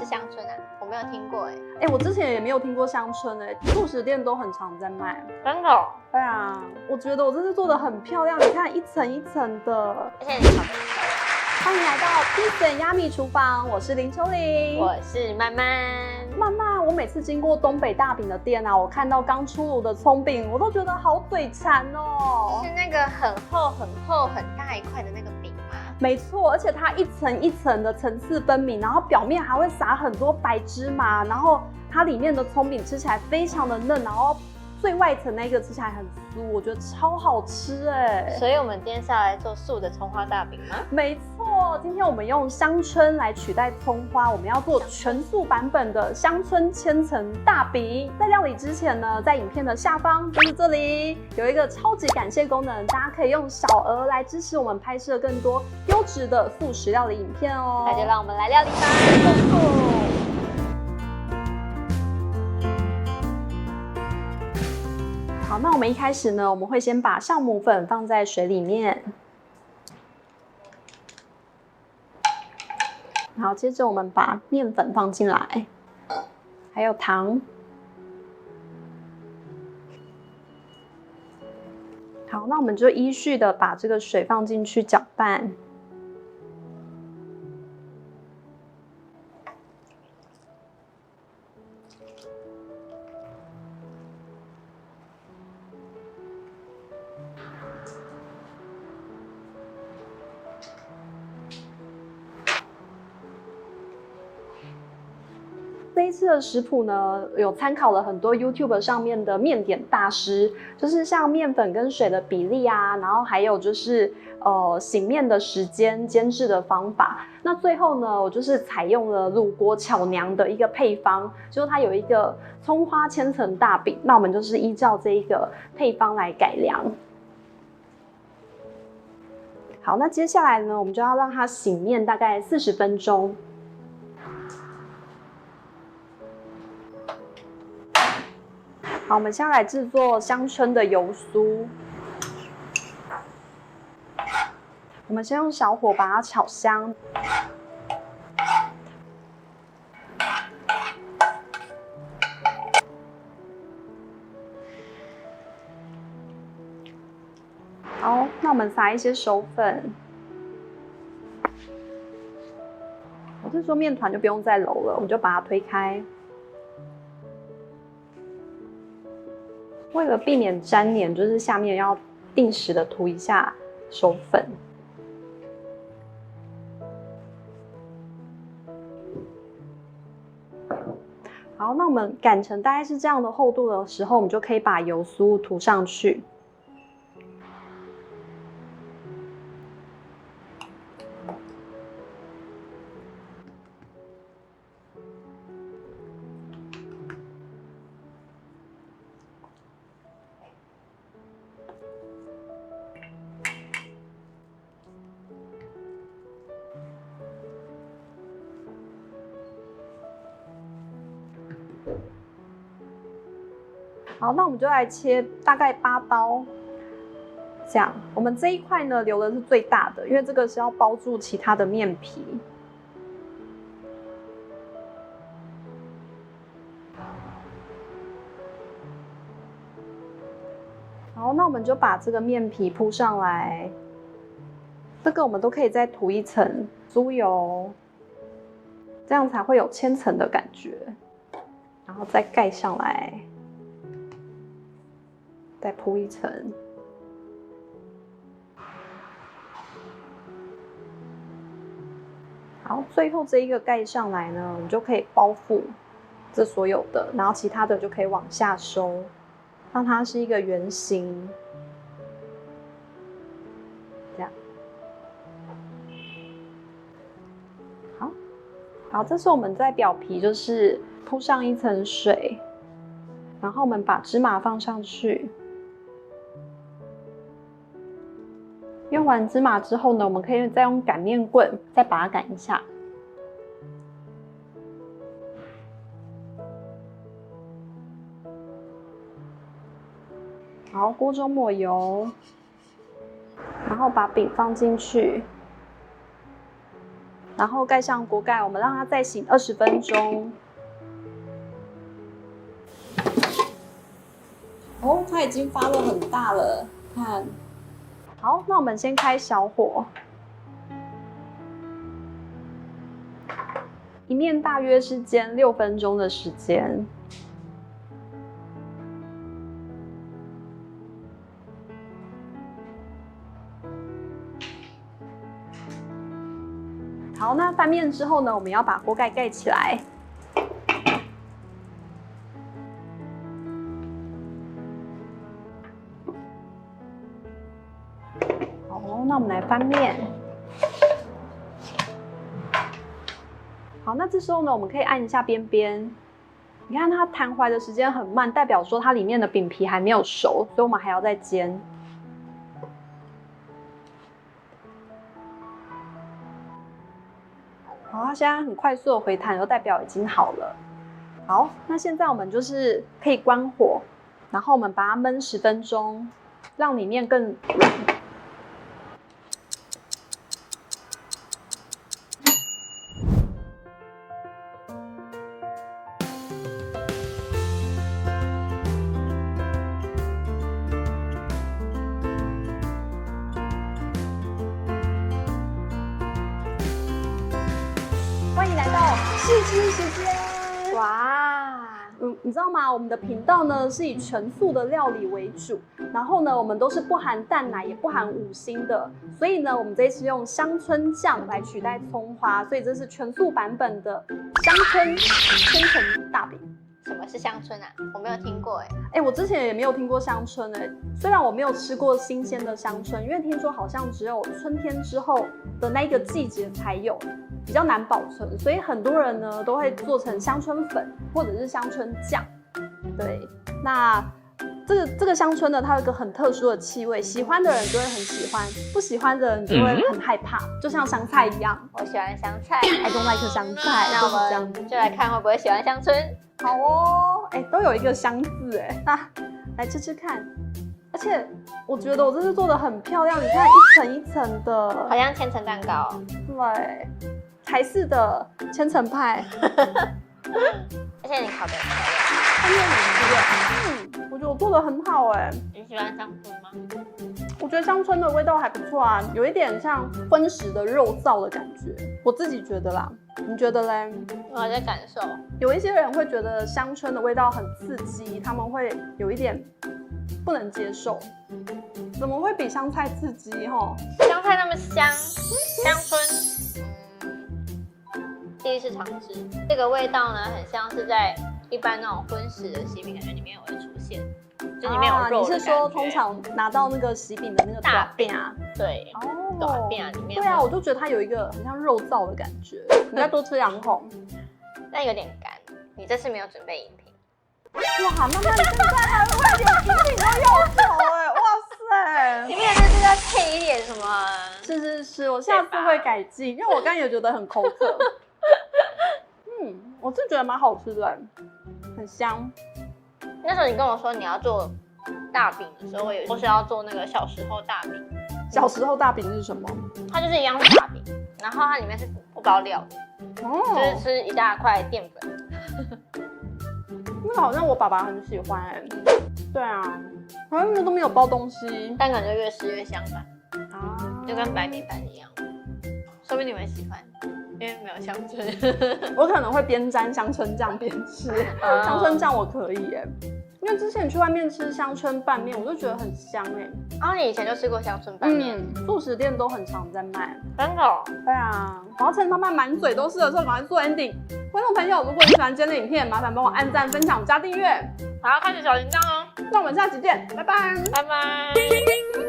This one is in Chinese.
是香椿啊？我没有听过我之前也没有听过香椿素食店都很常在卖。真的哦？对啊，我觉得我这次做的很漂亮，你看一层一层的。而且你好漂亮。欢迎来到 Peace and Yummy 厨房，我是林秋玲，我是曼曼。曼曼，我每次经过东北大饼的店啊，我看到刚出炉的葱饼，我都觉得好嘴馋哦。是那个很厚很厚很大一块的那个饼吗？没错，而且它一层一层的层次分明，然后表面还会撒很多白芝麻，然后它里面的葱饼吃起来非常的嫩，然后最外层那个吃起来很酥，我觉得超好吃所以我们今天是要来做素的葱花大饼吗？没错，今天我们用香椿来取代葱花，我们要做全素版本的香椿千层大饼。在料理之前呢，在影片的下方就是这里有一个超级感谢功能，大家可以用小额来支持我们拍摄更多优质的素食料理影片哦。那就让我们来料理吧。好，那我们一开始呢，我们会先把酵母粉放在水里面，然后接着我们把面粉放进来，还有糖。好，那我们就依序的把这个水放进去搅拌。这一次的食谱呢，有参考了很多 YouTube 上面的面点大师，就是像面粉跟水的比例啊，然后还有就是醒面的时间、煎制的方法。那最后呢，我就是采用了鲁国巧娘的一个配方，就是它有一个葱花千层大饼，那我们就是依照这一个配方来改良。好，那接下来呢，我们就要让它醒面大概40分钟。好，我们现在来制作香椿的油酥。我们先用小火把它炒香。好，那我们撒一些熟粉。我是说面团就不用再揉了，我们就把它推开。为了避免粘黏，就是下面要定时的涂一下熟粉。好，那我们擀成大概是这样的厚度的时候，我们就可以把油酥涂上去。好，那我们就来切大概8刀，这样。我们这一块呢留的是最大的，因为这个是要包住其他的面皮。好，那我们就把这个面皮铺上来，这个我们都可以再涂一层酥油，这样才会有千层的感觉，然后再盖上来。再铺一层，好，最后这一个盖上来呢，我们就可以包覆这所有的，然后其他的就可以往下收，让它是一个圆形，这样。好，好，这时候我们在表皮就是铺上一层水，然后我们把芝麻放上去。用完芝麻之后呢，我们可以再用擀面棍再把它擀一下。好，锅中抹油，然后把饼放进去，然后盖上锅盖，我们让它再醒20分钟。哦，它已经发热很大了，看。好，那我们先开小火，一面大约是煎6分钟的时间。好，那翻面之后呢，我们要把锅盖盖起来。好，那我们来翻面。好，那这时候呢，我们可以按一下边边。你看它弹回的时间很慢，代表说它里面的饼皮还没有熟，所以我们还要再煎。好，它现在很快速的回弹，就代表已经好了。好，那现在我们就是可以关火，然后我们把它焖10分钟，让里面更软。欢迎来到试吃时间。哇，你知道吗？我们的频道呢是以全素的料理为主，然后呢，我们都是不含蛋奶也不含5辛的，所以呢，我们这一次用香椿酱来取代葱花，所以这是全素版本的香椿千层大饼。什么是香椿啊？我没有听过我之前也没有听过香椿虽然我没有吃过新鲜的香椿，因为听说好像只有春天之后的那一个季节才有，比较难保存，所以很多人呢都会做成香椿粉或者是香椿酱。对，那这个香椿呢，它有一个很特殊的气味，喜欢的人就会很喜欢，不喜欢的人就会很害怕，就像香菜一样。我喜欢香菜I don't like 香菜。那我们就来看会不会喜欢香椿。好哦，都有一个香字那来吃吃看。而且我觉得我这次做的很漂亮，你看一层一层的，好像千层蛋糕。对，台式的千层派。而且你烤的很漂亮。它面很湿我觉得我做的很好你喜欢香椿吗？我觉得香椿的味道还不错啊，有一点像荤食的肉燥的感觉，我自己觉得啦。你觉得嘞？我在感受。有一些人会觉得香椿的味道很刺激，他们会有一点不能接受。怎么会比香菜刺激吼？香菜那么香，香椿，第一次尝试。这个味道呢，很像是在一般那种荤食的喜饼，感觉里面有会出现，就里面有肉的感觉。你是说通常拿到那个喜饼的那个大饼啊？对，大饼啊里面。对啊，我就觉得它有一个很像肉燥的感觉。你再多吃2口，但有点干。你这次没有准备饮品。哇，妈妈你现在还会连饮品都要求哇塞！你没有这次要配一点什么？是，我下次会改进，因为我刚刚也觉得很口渴。我是觉得蛮好吃的，很香。那时候你跟我说你要做大饼的时候，我以为我是要做那个小时候大饼。小时候大饼是什么？它就是一样是大饼，然后它里面是不包料的，就是吃一大块淀粉。那个好像我爸爸很喜欢对啊，好像都没有包东西，但感觉越吃越香吧。就跟白米饭一样，说不定你们喜欢。因为没有香椿，我可能会边沾香椿酱边吃。香椿酱我可以因为之前去外面吃香椿拌面，我就觉得很香你以前就吃过香椿拌面？素食店都很常在卖。真的？对啊，我要趁妈妈满嘴都是的时候，赶快做 ending。观众朋友，如果你喜欢今天的影片，麻烦帮我按赞、分享、加订阅，还要开启小铃铛哦。那我们下期见，拜拜，拜拜。